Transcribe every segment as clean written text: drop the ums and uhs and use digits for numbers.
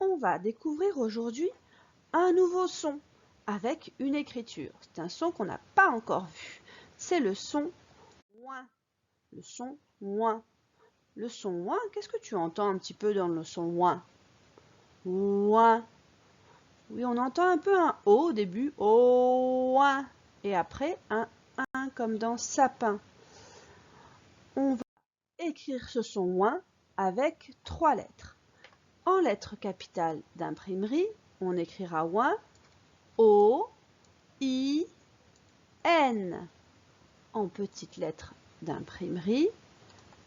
on va découvrir aujourd'hui un nouveau son avec une écriture. C'est un son qu'on n'a pas encore vu. C'est le son ouin. Le son ouin. Le son ouin, qu'est-ce que tu entends un petit peu dans le son ouin? Ouin. Oui, on entend un peu un O au début. Ouin. Et après un comme dans sapin. On va écrire ce son ouin avec 3 lettres. En lettres capitales d'imprimerie, on écrira ouin, O, I, N. En petites lettres d'imprimerie,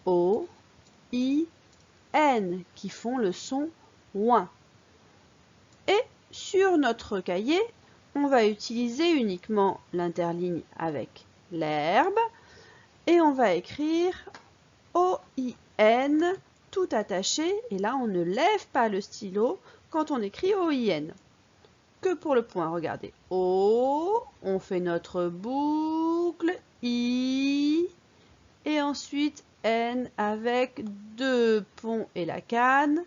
O, I, N, qui font le son ouin. Et sur notre cahier, on va utiliser uniquement l'interligne avec l'herbe et on va écrire O, I, N, tout attaché. Et là, on ne lève pas le stylo quand on écrit O, I, N. Que pour le point, regardez. O, on fait notre boucle, I, et ensuite N avec 2 ponts et la canne.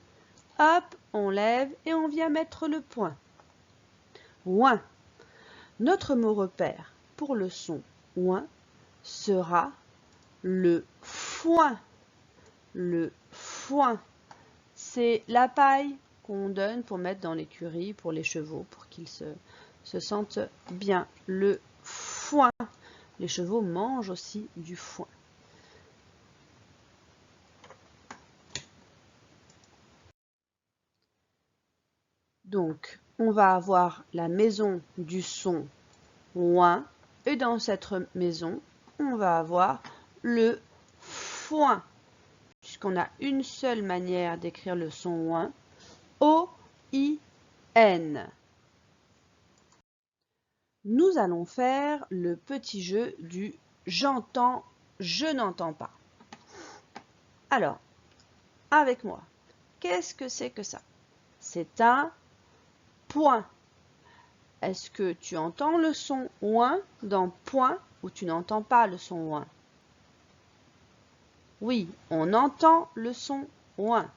Hop, on lève et on vient mettre le point. Ouin. Notre mot repère pour le son ouin sera le foin. Le foin, c'est la paille qu'on donne pour mettre dans l'écurie pour les chevaux, pour qu'ils se sentent bien. Le foin. Les chevaux mangent aussi du foin. Donc, on va avoir la maison du son ouin, et dans cette maison, on va avoir le foin, puisqu'on a une seule manière d'écrire le son ouin, O-I-N. Nous allons faire le petit jeu du j'entends, je n'entends pas. Alors, avec moi, qu'est-ce que c'est que ça? C'est un point. Est-ce que tu entends le son ouin dans point ou tu n'entends pas le son ouin? Oui, on entend le son ouin.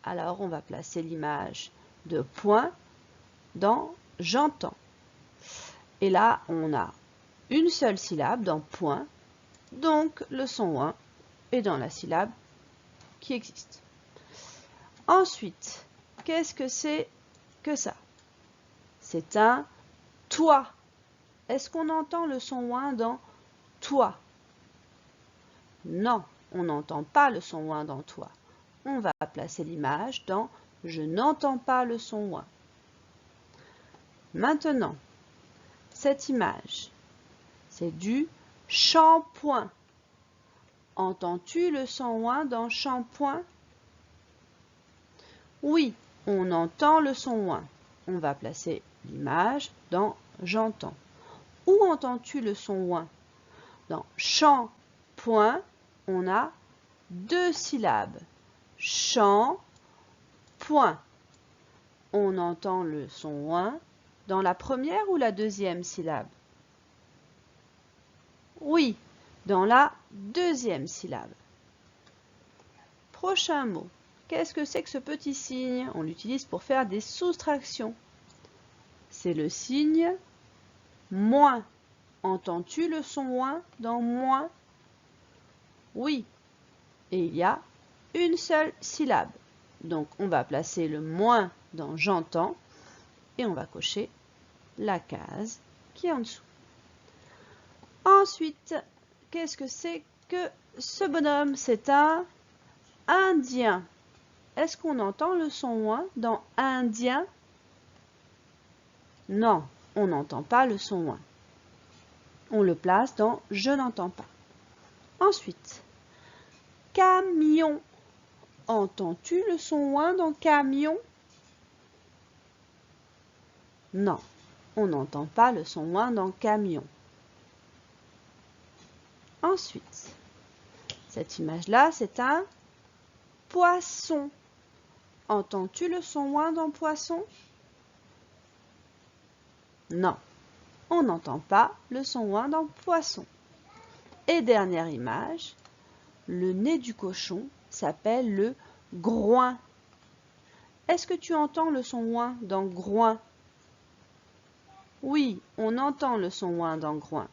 Alors, on va placer l'image de point dans j'entends. Et là, on a une seule syllabe dans point, donc le son ouin est dans la syllabe qui existe. Ensuite, qu'est-ce que c'est que ça? C'est un toit. Est-ce qu'on entend le son ouin dans toit? Non, on n'entend pas le son ouin dans toit. On va placer l'image dans je n'entends pas le son ouin. Maintenant, cette image, c'est du shampoing. Entends-tu le son ouin dans shampoing? Oui, on entend le son ouin. On va placer l'image dans j'entends. Où entends-tu le son ouin? Dans shampoing, on a 2 syllabes. Shampoing. On entend le son ouin dans la première ou la deuxième syllabe? Oui, dans la deuxième syllabe. Prochain mot. Qu'est-ce que c'est que ce petit signe? On l'utilise pour faire des soustractions. C'est le signe moins. Entends-tu le son ouin dans moins? Oui. Et il y a une seule syllabe. Donc, on va placer le moins dans j'entends et on va cocher la case qui est en dessous. Ensuite, qu'est-ce que c'est que ce bonhomme? C'est un indien. Est-ce qu'on entend le son ouin dans indien? Non, on n'entend pas le son ouin. On le place dans je n'entends pas. Ensuite, camion. Entends-tu le son ouin dans camion? Non, on n'entend pas le son ouin dans camion. Ensuite, cette image-là, c'est un poisson. Entends-tu le son ouin dans poisson? Non, on n'entend pas le son ouin dans poisson. Et dernière image, le nez du cochon s'appelle le groin. Est-ce que tu entends le son ouin dans groin? Oui, on entend le son ouin dans groin.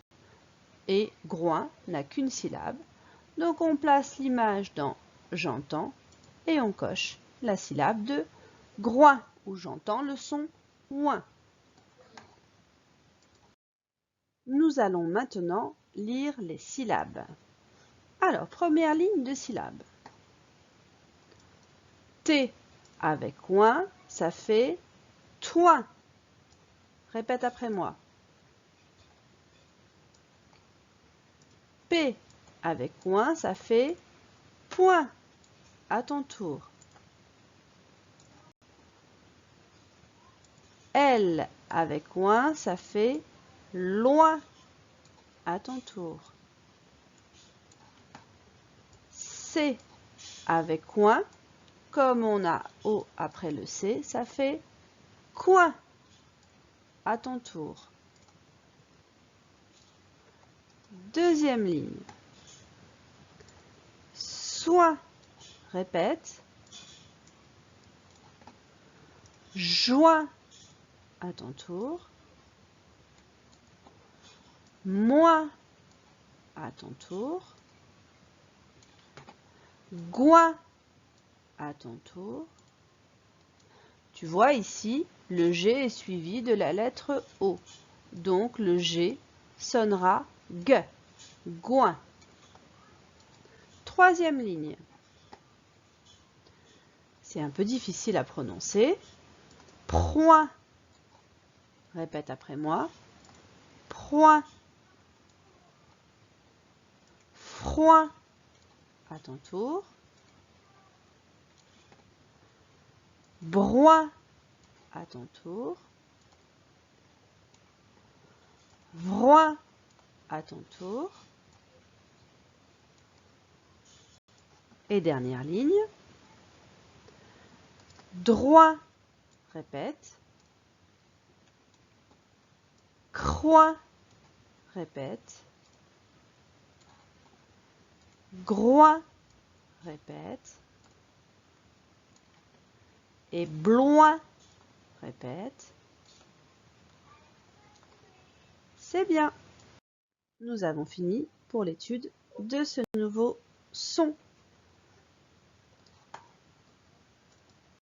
Et groin n'a qu'une syllabe. Donc on place l'image dans j'entends et on coche la syllabe de groin où j'entends le son ouin. Nous allons maintenant lire les syllabes. Alors, première ligne de syllabes. T avec ouin, ça fait toin. Répète après moi. P avec ouin, ça fait point. À ton tour. L avec ouin, ça fait loin. À ton tour. C avec ouin, comme on a O après le C, ça fait coin. À ton tour. Deuxième ligne. Soin. Répète. Joint. À ton tour. Moins. À ton tour. Goin. À ton tour. Tu vois ici, le G est suivi de la lettre O. Donc le G sonnera G. Goin. Troisième ligne. C'est un peu difficile à prononcer. Proin. Répète après moi. Proin. Froid. À ton tour. Broin. À ton tour. Vroin. À ton tour. Et dernière ligne. Droit. Répète. Croix. Répète. Groin. Répète. Et bloin. Répète. C'est bien. Nous avons fini pour l'étude de ce nouveau son.